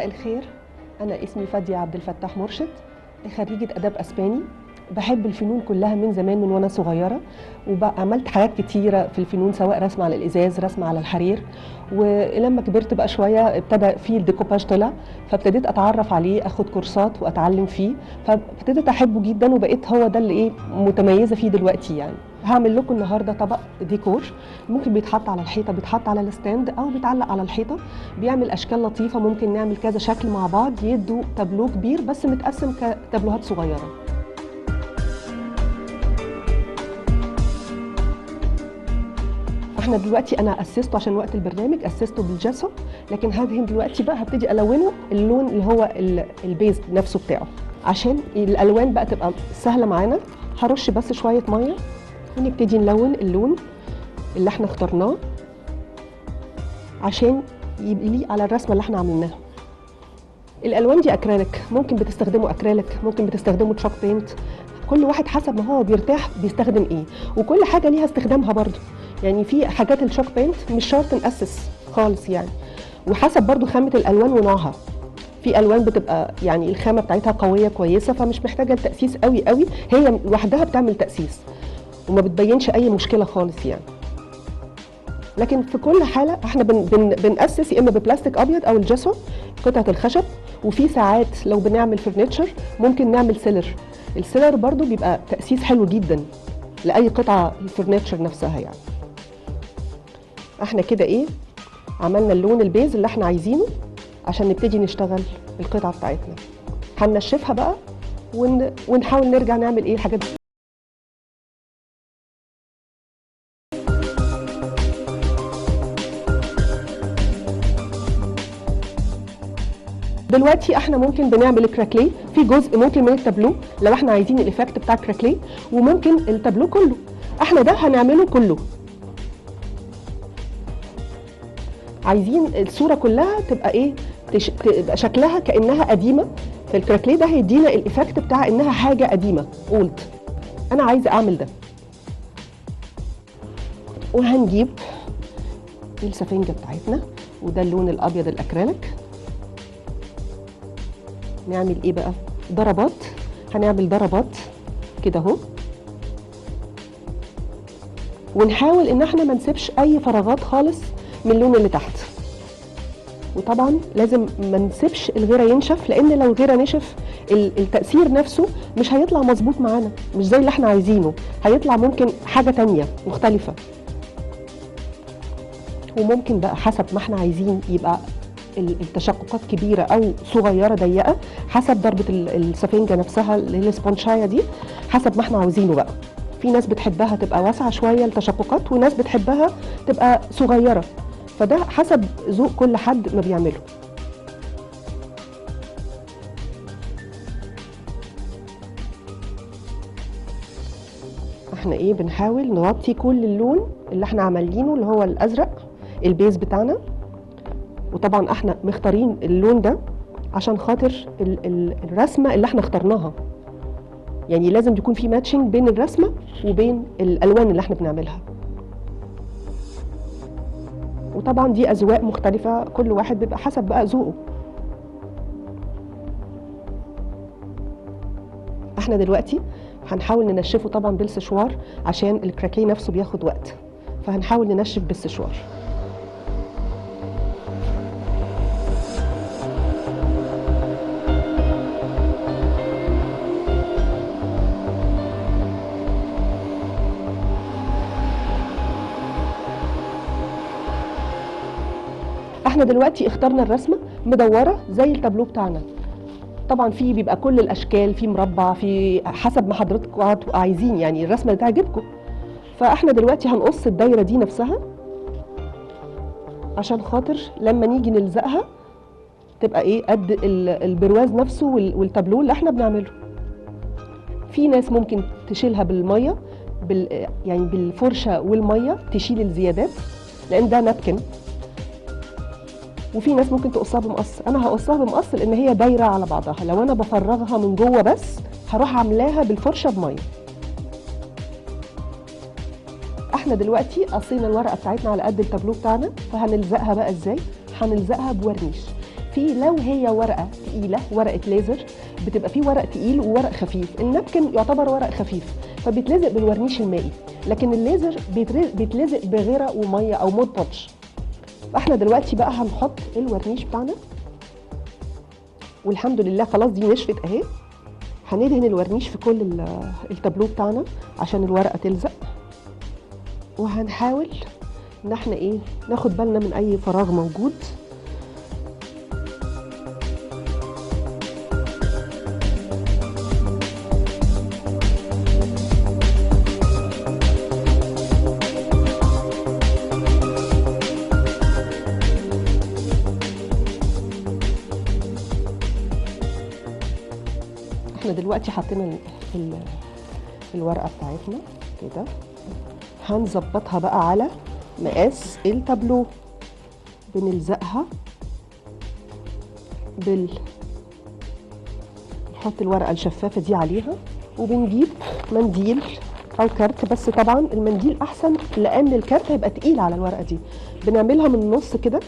الخير، أنا اسمي فادية عبد الفتاح مرشد، خريجة آداب أسباني. بحب الفنون كلها من زمان من وأنا صغيرة، وعملت حاجات كتيرة في الفنون، سواء رسم على الإزاز، رسم على الحرير. ولما كبرت بقى شوية ابتدى في الديكوباج طلع، فابتديت أتعرف عليه، أخد كورسات وأتعلم فيه، فابتديت أحبه جدا، وبقيت هو ده اللي متميزة فيه دلوقتي. يعني هعمل لكم النهارده طبق ديكور، ممكن بيتحط على الحيطه، بيتحط على الستاند، او بيتعلق على الحيطه، بيعمل اشكال لطيفه. ممكن نعمل كذا شكل مع بعض يدوا تابلو كبير بس متقسم كتابلوهات صغيره. احنا دلوقتي انا اسسته عشان وقت البرنامج، اسسته بالجاسو، لكن هدهن دلوقتي بقى، هبتدي الونه اللون اللي هو البيز نفسه بتاعه، عشان الالوان بقى تبقى سهله معانا. هرش بس شويه ميه ونبتدي نلون اللون اللي احنا اخترناه عشان يليق على الرسمه اللي احنا عملناها. الالوان دي اكريليك، ممكن بتستخدموا اكريليك، ممكن بتستخدموا تشوك بينت، كل واحد حسب ما هو بيرتاح بيستخدم ايه، وكل حاجه ليها استخدامها برضو. يعني في حاجات التشوك بينت مش شرط نأسس خالص يعني، وحسب برضو خامه الالوان ونوعها. في الوان بتبقى يعني الخامه بتاعتها قويه كويسه، فمش محتاجه التأسيس قوي قوي، هي لوحدها بتعمل تأسيس وما بتبينش اي مشكله خالص يعني. لكن في كل حاله احنا بنأسس يا اما ببلاستيك ابيض او الجسو، قطعه الخشب. وفي ساعات لو بنعمل فرنتشر ممكن نعمل سيلر. السيلر برضو بيبقى تأسيس حلو جدا لاي قطعه الفرنتشر نفسها يعني. احنا كده عملنا اللون البيز اللي احنا عايزينه عشان نبتدي نشتغل القطعه بتاعتنا. هننشفها بقى ونحاول نرجع نعمل الحاجات دي. دلوقتي احنا ممكن بنعمل الكراكليه في جزء ممكن من التابلو لو احنا عايزين الايفكت بتاع الكراكليه، وممكن التابلو كله. احنا ده هنعمله كله، عايزين الصوره كلها تبقى تبقى شكلها كانها قديمه. في الكراكليه ده هيدينا الايفكت بتاع انها حاجه قديمه اولد. انا عايزه اعمل ده، وهنجيب السفنجه بتاعتنا، وده اللون الابيض الاكريليك. نعمل بقى ضربات، هنعمل ضربات كده اهو، ونحاول ان احنا ما نسيبش اي فراغات خالص من اللون اللي تحت. وطبعا لازم ما نسيبش الغيره ينشف، لان لو الغيره نشف التأثير نفسه مش هيطلع مظبوط معانا، مش زي اللي احنا عايزينه، هيطلع ممكن حاجه تانية مختلفه. وممكن بقى حسب ما احنا عايزين يبقى التشققات كبيره او صغيره ضيقه، حسب ضربه السفنجه نفسها اللي هي السبونشايه دي، حسب ما احنا عاوزينه بقى. في ناس بتحبها تبقى واسعه شويه التشققات، وناس بتحبها تبقى صغيره، فده حسب ذوق كل حد ما بيعمله. احنا بنحاول نغطي كل اللون اللي احنا عاملينه اللي هو الازرق البيز بتاعنا. وطبعا احنا مختارين اللون ده عشان خاطر الرسمه اللي احنا اخترناها، يعني لازم يكون في ماتشنج بين الرسمه وبين الالوان اللي احنا بنعملها. وطبعا دي اذواق مختلفه، كل واحد بيبقى حسب بقى ذوقه. احنا دلوقتي هنحاول ننشفه طبعا بالسشوار، عشان الكراكيه نفسه بياخد وقت، فهنحاول ننشف بالسشوار. احنا دلوقتي اخترنا الرسمه مدوره زي التابلو بتاعنا. طبعا في بيبقى كل الاشكال، في مربع، في حسب ما حضراتكم عايزين يعني الرسمه اللي تعجبكم. فاحنا دلوقتي هنقص الدايره دي نفسها عشان خاطر لما نيجي نلزقها تبقى قد البرواز نفسه والتابلو اللي احنا بنعمله. في ناس ممكن تشيلها بالميه، يعني بالفرشه والميه تشيل الزيادات، لان ده نابكن. وفي ناس ممكن تقصها بمقص، انا هقصها بمقص لان هي دايره على بعضها. لو انا بفرغها من جوه بس هروح عاملاها بالفرشه بميه. احنا دلوقتي قصينا الورقه بتاعتنا على قد التابلو بتاعنا، فهنلزقها بقى ازاي؟ هنلزقها بورنيش. في لو هي ورقه تقيله ورقه ليزر بتبقى في ورق تقيل وورق خفيف. النابكن يعتبر ورق خفيف فبيتلزق بالورنيش المائي، لكن الليزر بيتلزق بغيره وميه او مود بودج. فاحنا دلوقتي بقى هنحط الورنيش بتاعنا، والحمد لله خلاص دي نشفت اهي. هندهن الورنيش في كل التابلو بتاعنا عشان الورقه تلزق، وهنحاول ان احنا ايه ناخد بالنا من اي فراغ موجود. احنا دلوقتي حطينا الورقه بتاعتنا كده، هنظبطها بقى على مقاس التابلو. بنلزقها نحط الورقه الشفافه دي عليها، وبنجيب منديل او كارت، بس طبعا المنديل احسن لان الكارت هيبقى تقيل على الورقه دي. بنعملها من النص كده،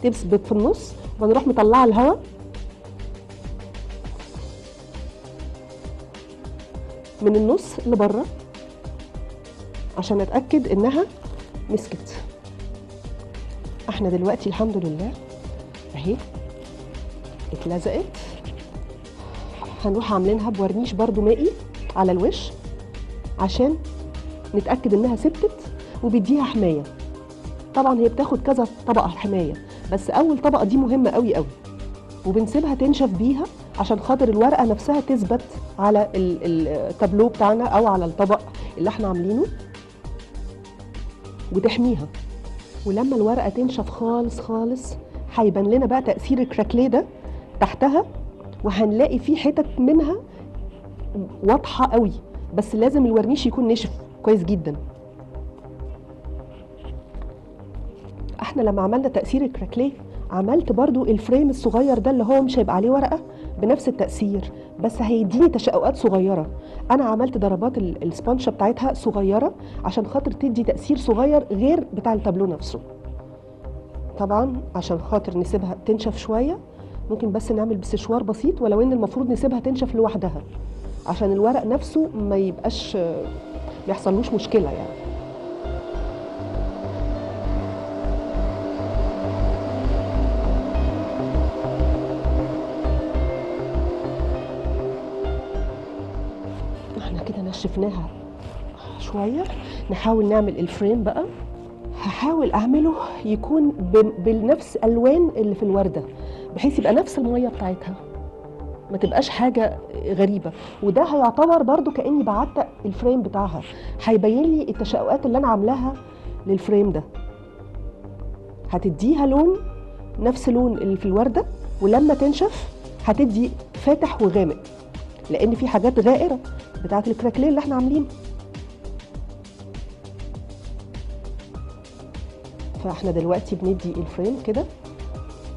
تثبت في النص، وبنروح مطلعه الهواء من النص لبره عشان اتاكد انها مسكت. احنا دلوقتي الحمد لله اهي اتلزقت. هنروح عاملينها بورنيش برضو مائي على الوش عشان نتاكد انها ثبتت وبيديها حمايه. طبعا هي بتاخد كذا طبقه حمايه، بس اول طبقه دي مهمه قوي قوي، وبنسيبها تنشف بيها عشان خاطر الورقه نفسها تثبت على التابلو بتاعنا او على الطبق اللي احنا عاملينه وتحميها. ولما الورقه تنشف خالص خالص هيبان لنا بقى تاثير الكراكليه ده تحتها، وهنلاقي فيه حتت منها واضحه قوي، بس لازم الورنيش يكون نشف كويس جدا. احنا لما عملنا تاثير الكراكليه عملت برضو الفريم الصغير ده اللي هو مش هيبقى عليه ورقه بنفس التاثير، بس هيديني تشققات صغيره. انا عملت ضربات السبونشه بتاعتها صغيره عشان خاطر تدي تاثير صغير غير بتاع التابلو نفسه. طبعا عشان خاطر نسيبها تنشف شويه ممكن بس نعمل بسشوار بسيط، ولو ان المفروض نسيبها تنشف لوحدها عشان الورق نفسه ما يبقاش ما يحصلوش مشكله يعني. احنا كده نشفناها شويه، نحاول نعمل الفريم بقى. هحاول اعمله يكون بنفس الوان اللي في الورده، بحيث يبقى نفس الميه بتاعتها، ما تبقاش حاجه غريبه. وده هيعتبر برضو كاني بعتق الفريم بتاعها، هيبين لي التشققات اللي انا عاملاها للفريم ده، هتديها لون نفس لون اللي في الورده، ولما تنشف هتدي فاتح وغامق، لان في حاجات غائره بتاعت الكراكليه اللي احنا عاملينه. فاحنا دلوقتي بندي الفريم كده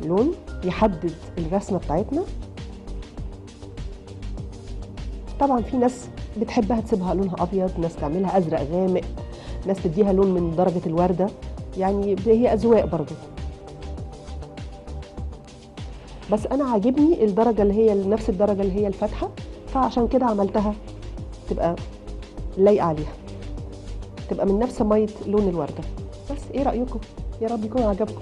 لون يحدد الرسمه بتاعتنا. طبعا في ناس بتحبها تسيبها لونها ابيض، ناس تعملها ازرق غامق، ناس تديها لون من درجه الورده، يعني هي اذواق برضو. بس انا عاجبني الدرجه اللي هي نفس الدرجه اللي هي الفاتحه، فعشان كده عملتها تبقى لايقه عليها، تبقى من نفس ميه لون الورده. بس ايه رايكم؟ يا رب يكون عجبكم.